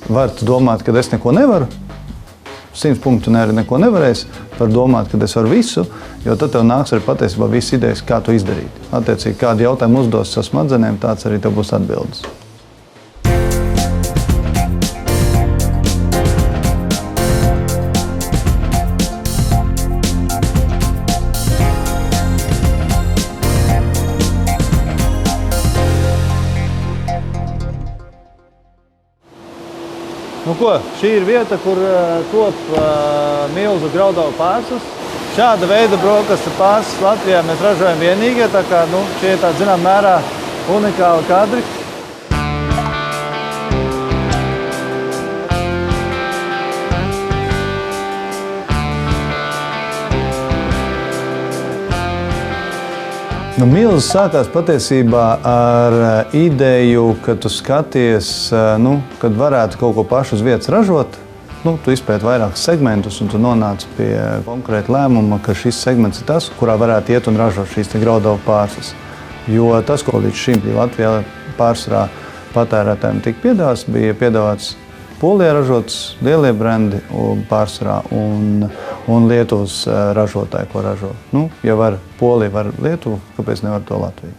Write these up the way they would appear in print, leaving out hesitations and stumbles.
Var domāt, ka es neko nevaru. 100 punktu neko nevarēs. Var domāt, ka es varu visu, jo tad tev nāks arī patiesībā visas idejas, kā to izdarīt. Attiecīgi, kādu jautājumu uzdos ar smadzenēm, tāds arī tev būs atbildes. Nu ko, šī ir vieta, kur top milzu graudavu pārslas. Šāda veida brokastu pārslas Latvijā mēs ražojam vienīgie, tā kā šie ir tādi zinām mērā unikāli kadri. Milzas sākās patiesībā ar ideju, ka tu skaties, kad varētu kaut ko pašu uz vietas ražot. Tu izpēti vairākus segmentus un tu nonāc pie konkrēta lēmuma, ka šis segments ir tas, kurā varētu iet un ražot šīs graudavu pārslas. Jo tas, ko līdz šim Latvijā pārsvarā patērētājiem tika piedāvāts, bija piedāvāts Polijā ražots lielie brendi pārsvarā un Lietuvas ražotāji, ko ražo. Ja var Polija, var Lietuva, kāpēc nevar to Latviju?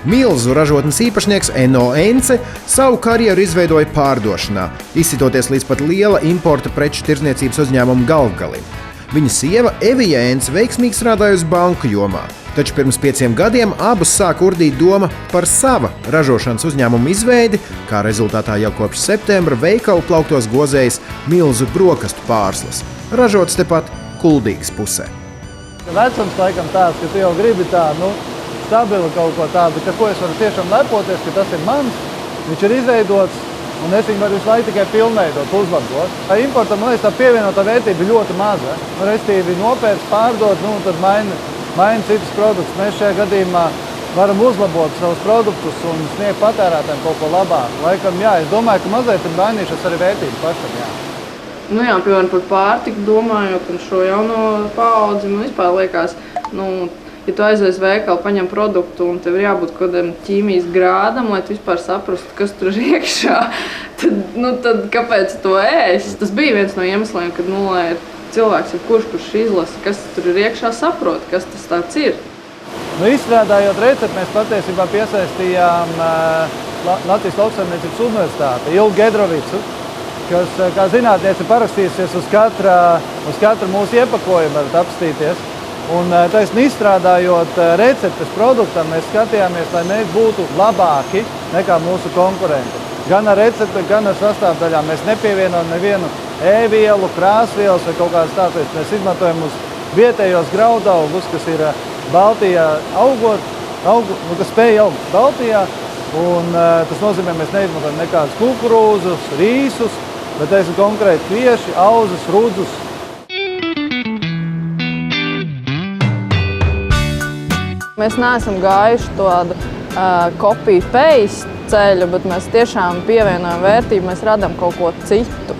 Milzu ražotnes īpašnieks Enno Ence savu karjeru izveidoja pārdošanā, izsitoties līdz pat liela importa preču tirdzniecības uzņēmuma galvgalim. Viņa sieva Evija Ence veiksmīgi strādāja uz banku jomā, taču pirms 5 gadiem abus sāka urdīt doma par sava ražošanas uzņēmuma izveidi, kā rezultātā jau kopš septembra veikalu plauktos gozējas milzu brokastu pārslas, ražotas tepat Kuldīgas pusē. Vecums laikam tāds, ka tu jau gribi tādu stabilu kaut ko tādu, ka ko es varu tiešām lepoties, ka tas ir mans, viņš ir izveidots, un es viņu varu visu laiku tikai pilnveidot, uzlabot. Importam, man liekas, tā pievienotā vērtība ļoti maza. Restīvi nopērts, pārdot, tad maina citus produktus. Mēs šajā gadījumā varam uzlabot savus produktus un sniegt patērētājiem kaut ko labāku. Laikam, jā, es domāju, ka mazliet ir mainījušas arī vērtības pašam, jā. Piemēram, par pārtiku domājot un šo jauno paudzi, man vispār liekas, ja tu aizies veikalu, paņem produktu un tev ir jābūt kaut kādam ķīmijas grādam, lai tu vispār saprastu, kas tur ir iekšā, tad kāpēc to ēst? Tas bija viens no iemesliem, kad, lai cilvēks, kurš izlasa, kas tur ir iekšā, saprot, kas tas tāds ir. Izstrādājot recepti, mēs patiesībā piesaistījām Latvijas Lauksaimniecības universitāti, Ilgu Gedrovicu, kas, kā zinātniece, parakstījusies uz katru mūsu iepakojumu, varat apstīties. Un taisni izstrādājot receptes produktam, mēs skatījāmies, lai mēs būtu labāki nekā mūsu konkurenti. Gan ar recepti, gan ar sastāvdaļām. Mēs nepievienojam nevienu ēvielu, krāsvielas vai kaut kādas tādas. Mēs izmantojam uz vietējos graudaugus, kas ir Baltijā kas spēj augt Baltijā. Un tas nozīmē, mēs neizmantojam nekādus kukurūzus, rīsus, bet konkrēti kvieši, auzus, rudzus. Mēs neesam gājuši tādu copy-paste ceļu, bet mēs tiešām pievienojam vērtību, mēs radām kaut ko citu,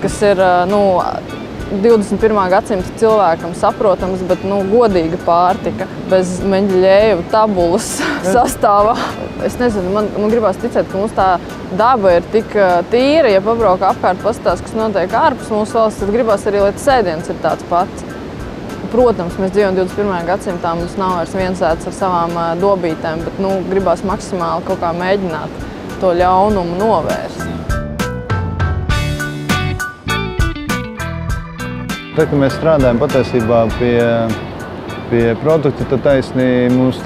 kas ir 21. gadsimta cilvēkam saprotams, bet godīga pārtika, bez meņģļēju tabulas sastāvā. Es nezinu, man gribās ticēt, ka mums tā daba ir tik tīra, ja pabrauka apkārt pastāst, kas notiek ārpus mūsu valsts, tad gribās arī, lai tas ēdiens ir tāds pats. Protams, mēs dzīvojam 21. gadsimtā, mums nav vairs viensēts ar savām dobītēm, bet gribās maksimāli kaut kā mēģināt to ļaunumu novērst. Tad, kad mēs strādājam patiesībā pie produkta, tad taisnī mums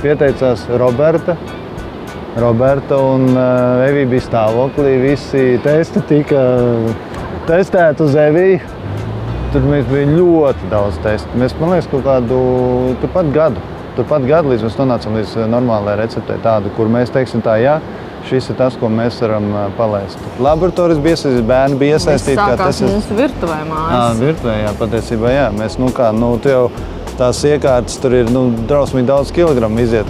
pieteicās Roberta un Evija bija stāvoklī, visi testi tika testēti uz Eviju. Tur mēs bija ļoti daudz testu. Mēs, man liekas, kaut kādu turpat gadu, līdz mēs nonācam līdz normālajai receptei tādu, kur mēs teiksim tā, jā, šis ir tas, ko mēs varam palaist. Laboratorijas bija iesaistīts, bērni bija iesaistīti. Sākās mūsu virtuvē mājas. Virtuvē, jā, patiesībā, jā. Mēs, tu jau tās iekārtas, tur ir, drausmīgi daudz kilogramu iziet,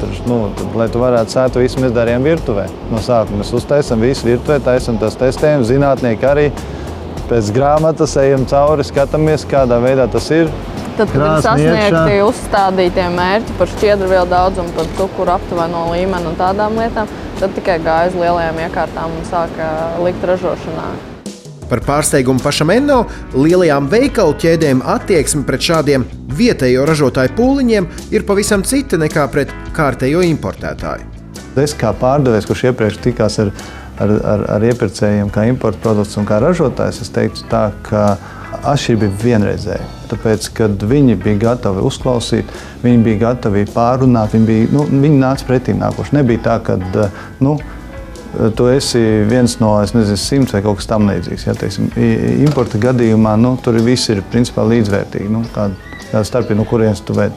lai tu varētu sēt, visu mēs darījām virtuvē. No sākuma mēs uztaisam visu virtuvē, taisam tās testējam, zinātnieki arī. Pēc grāmatas ejam cauri, skatāmies, kādā veidā tas ir. Tad, kad ir sasniegti uzstādītie mērķi par šķiedrvielu daudzumu, par cukuru aptuveno līmeni un tādām lietām, tad tikai gāja uz lielajām iekārtām un sāka likt ražošanā. Par pārsteigumu pašam Enno, lielajām veikalu ķēdēm attieksme pret šādiem vietējo ražotāju pūliņiem ir pavisam cita nekā pret kārtējo importētāju. Es kā pārdevējs, kurš iepriekš tikās ar iepirkējiem kā importa produkts un kā ražotājs, es teiktu tā, ka atšķirība bija vienreizēja. Tāpēc, kad viņi bija gatavi uzklausīt, viņi bija gatavi pārunāt, viņi nāca pretī nākoši. Nebija tā, ka tu esi viens no 100 vai kaut kas tam līdzīgs. Ja, teiksim, importa gadījumā tur viss ir principā līdzvērtīgi. Kāda starpība, no kurienes tu ved.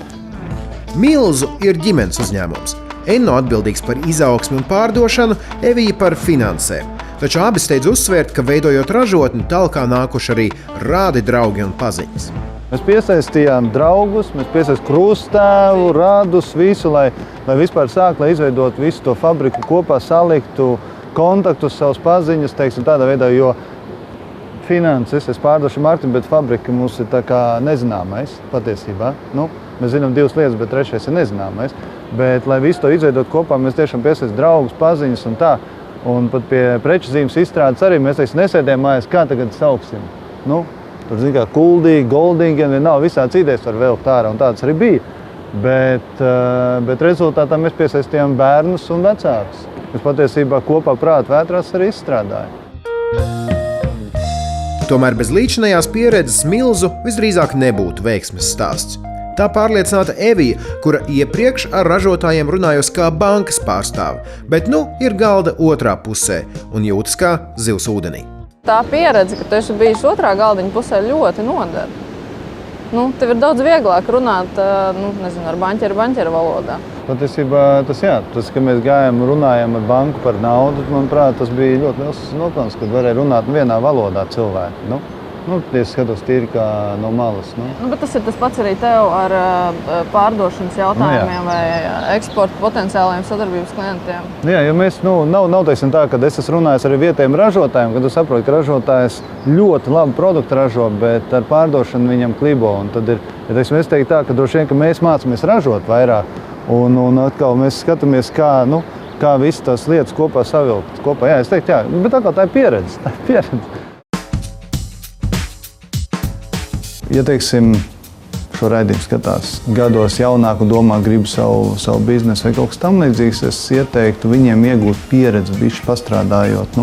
Milzu ir ģimenes uzņēmums. Enno atbildīgs par izaugsmi un pārdošanu, Evija par finansēm. Taču abi steidz uzsvērt, ka veidojot ražotni, talkā nākuši arī rādi, draugi un paziņas. Mēs piesaistījām draugus, mēs piesaistījām krusttēvu, rādus, visu, lai vispār sāktu, lai izveidotu visu to fabriku kopā, saliktu kontaktus, savus paziņas, teiksim, tādā veidā, jo finanses, es pārdošu Martinu, bet fabrika mums ir tā kā nezināmais patiesībā. Mēs zinām 2 lietas, bet 3. ir nezināmais. Bet, lai visu to izveidot kopā, mēs tiešām piesaistām draugus, paziņas un tā. Un pat pie preču zīmes izstrādes arī mēs nesēdējām mājās, kā tagad sauksim. Tur, zin kā, kuldīgi, goldīgi, vienalga visāds idejas var vēlkt ārā, un tāds arī bija. Bet rezultātā mēs piesaistījām bērnus un vecākus. Mēs patiesībā kopā prāta vētrās arī izstrādājām. Tomēr bez līdzinājās pieredzes Milzu visdrīzāk nebūtu veiksmes stāsts. Tā pārliecināta Evija, kura iepriekš ar ražotājiem runājusi kā bankas pārstāve, bet ir galda otrā pusē un jūtas kā zivs ūdenī. Tā pieredze, ka tu esi bijis otrā galdiņa pusē, ļoti nodara. Tev ir daudz vieglāk runāt ar baņķera valodā. Patiesībā tas, ka mēs gājām un runājām ar banku par naudu, manuprāt, tas bija ļoti liels nopelns, kad varēja runāt vienā valodā cilvēki. Es skatos tīri kā no malas. Bet tas ir tas pats arī tev ar pārdošanas jautājumiem vai eksporta potenciāliem sadarbības klientiem. Jā, jo mēs nav teiksim tā, ka es esmu runājis ar vietējiem ražotājiem, kad tu saproti, ka ražotājs ļoti labu produktu ražo, bet ar pārdošanu viņam klibo. Un tad ir, es teiktu tā, ka droši vien, ka mēs mācāmies ražot vairāk. Un atkal mēs skatāmies, kā visas tās lietas kopā savilkt. Jā, es teiktu, bet atkal tā ir pieredze. Ja, teiksim, šo raidījumu skatās gados jaunāk un domā, gribu savu biznesu vai kaut kas tam līdzīgs, es ieteiktu viņiem iegūt pieredzi, bišķi pastrādājot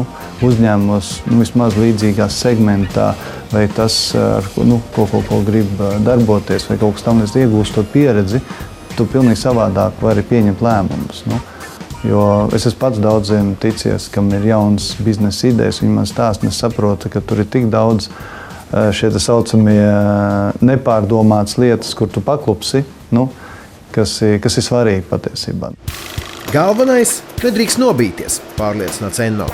uzņēmumos, vismaz līdzīgā segmentā, vai tas, ar ko grib darboties, vai kaut kas tam līdzīgs, iegūst to pieredzi, tu pilnīgi savādāk vari pieņemt lēmumus. Jo es esmu pats daudziem ticies, kam ir jaunas biznesa idejas, viņi man stāsta, un es saprotu, ka tur ir tik daudz šie tā saucamie nepārdomātas lietas, kur tu paklupsi, kas ir svarīgi patiesībā. Galvenais – nedrīkst nobīties, pārliecināts Enno.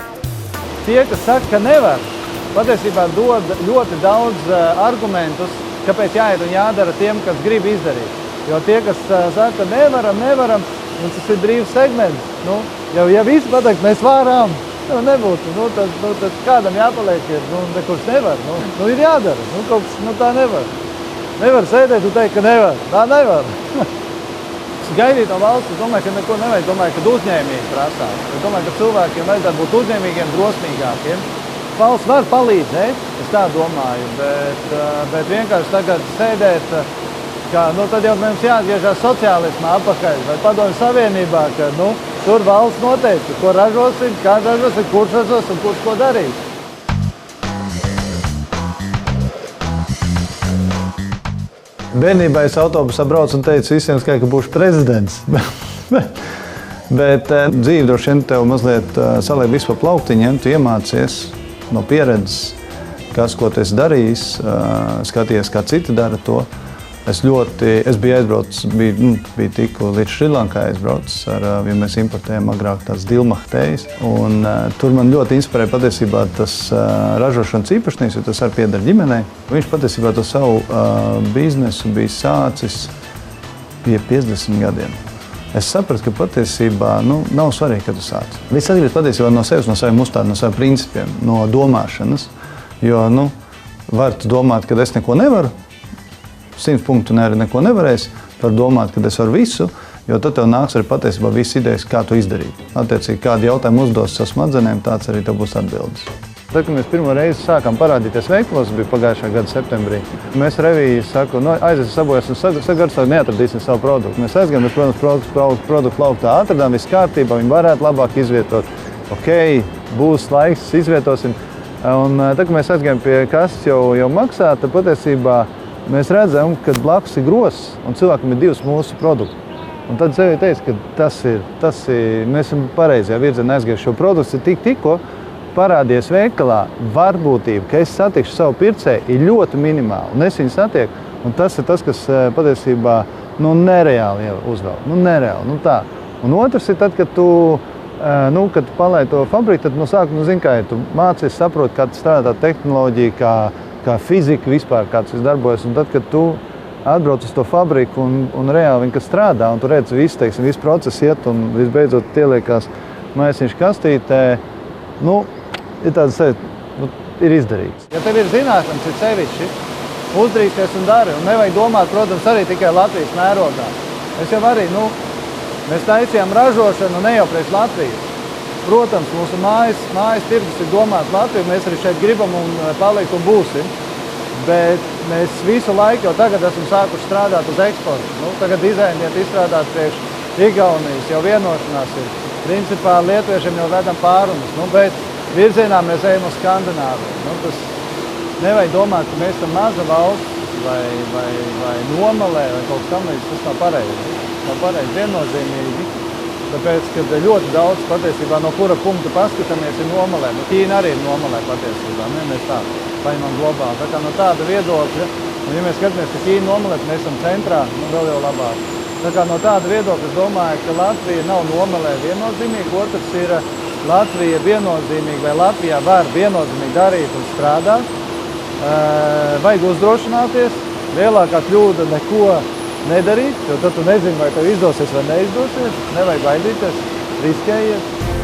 Tie, kas saka, ka nevar, patiesībā dod ļoti daudz argumentus, kāpēc jāiet un jādara tiem, kas grib izdarīt. Jo tie, kas saka, ka nevaram, tas ir brīvs segments. Ja visi pateikt, mēs varam, nebūtu. Tad kādam jāpaliek ir, nekurš nevar. Ir jādara. Kaut kas tā nevar. Nevar sēdēt un teikt, ka nevar. Tā nevar. Gaidīt no valsts, es domāju, ka neko nevajag. Domāju, ka uzņēmīgi prasās. Es domāju, ka cilvēkiem vajadzētu būt uzņēmīgiem, drosmīgākiem. Valsts var palīdzēt, es tā domāju, bet vienkārši tagad sēdēt, tad jau mums jāatgriežas sociālismā atpakaļ vai Padomju Savienībā, ka tur valsts noteica, ko ražosim, kā ražosim, kurš ražos un kurš ko darīs. Bērnībā es autobusā braucu un teicu visiem, ka būšu prezidents. Bet dzīve droši vien tev mazliet saliek visu pa plauktiņiem, tu iemācies no pieredzes, ko tu esi darījis, skaties, kā citi dara to. Es biju aizbraucis, biju tikko līdz Šrilankai aizbraucis, ja mēs importējām agrāk tās dilmahtejas. Un tur man ļoti inspirēja patiesībā tas ražošanas īpašnieks, jo tas arī pieder ģimenei. Viņš patiesībā to savu biznesu bija sācis pie 50 gadiem. Es sapratu, ka patiesībā nav svarīgi, kad tu sāc. Viss atgriezt patiesībā no sevis, no saviem uzstādiem, no saviem principiem, no domāšanas. Jo var tu domāt, ka es neko nevaru, 100 punktu neko nevarēsi, var domāt, ka es varu visu, jo tad tev nāks arī patiesībā visas idejas, kā to izdarīt. Attiecīgi, kādu jautājumu uzdos savu smadzenēm, tāds arī tev būs atbildes. Tad, kad mēs pirmo reizi sākām parādīties veikalos, bija pagājušā gada septembrī, mēs revīji saku, aizies sabojās un sagarsāk neatradīsim savu produktu. Mēs aizgājām, mēs, protams, produktu lauktā atradām, viss kārtībā, viņi varētu labāk izvietot. Ok, būs laiks, izvietosim. Un tad, kad mēs aizgājām pie kastes jau maksā, tad patiesībā mēs redzam, ka blakus ir gross un cilvēkam ir 2 mūsu produkti. Un tad sevi teica, ka tas ir, mēs esam pareizajā virzienā aizgājuši šo produktu, tikko parādies veikalā, varbūtība, ka es satikšu savu pircēju, ir ļoti minimāla. Un es viņu satieku, un tas ir tas, kas patiesībā nereāli uzvelk. Nereāli, tā. Un otrs ir tad, kad tu palaidi to fabriku, tad sākumā, kā tu mācies, saproti, kā strādā tehnoloģija, kā fizika vispār, kā tas darbojas. Un tad, kad tu atbrauc uz to fabriku un reāli viņi strādā, un tu redzi visu procesu iet, un visbeidzot tieliekās maisiņš kastītē, ir tāds ir izdarīts. Ja tev ir zināšanas, ir sevišķi, uzdrīsties un dari. Un nevajag domāt, protams, arī tikai Latvijas mērogā. Es jau arī, mēs taisījām ražošanu ne jau priekš Latvijas. Protams, mūsu mājas tirgus ir domāts Latviju, mēs arī šeit gribam un palikt un būsim. Bet mēs visu laiku jau tagad esam sākuši strādāt uz eksportu. Tagad dizaini iet izstrādāt priekš Igaunijas, jau vienošanās ir. Principā lietuviešiem jau vedam pārunas, bet virzienā mēs ejam uz Skandināviju. Tas nevajag domāt, ka mēs esam maza valsts vai nomalē vai kaut kas tam līdz. Tas nav pareizi. Nav pareizi, viennozīmīgi. Tāpēc, ka ļoti daudz patiesībā no kura punkta paskatāmies ir nomalē. Ķīna arī ir nomalē patiesībā. Mēs tā paņemam globāli. Tā kā no tāda viedokļa, un ja mēs skatāmies, ka Ķīna nomalē, mēs esam centrā, vēl jau labāk. Tā kā no tāda viedokļa es domāju, ka Latvija nav nomalē viennozīmīgi. Otrs ir Latvija viennozīmīgi, vai Latvijā var viennozīmīgi darīt un strādāt. Vajag uzdrošināties. Lielākā kļūda neko nedarīt, jo tad tu nezini, vai tev izdosies vai neizdosies. Nevajag baidīties, riskējiet.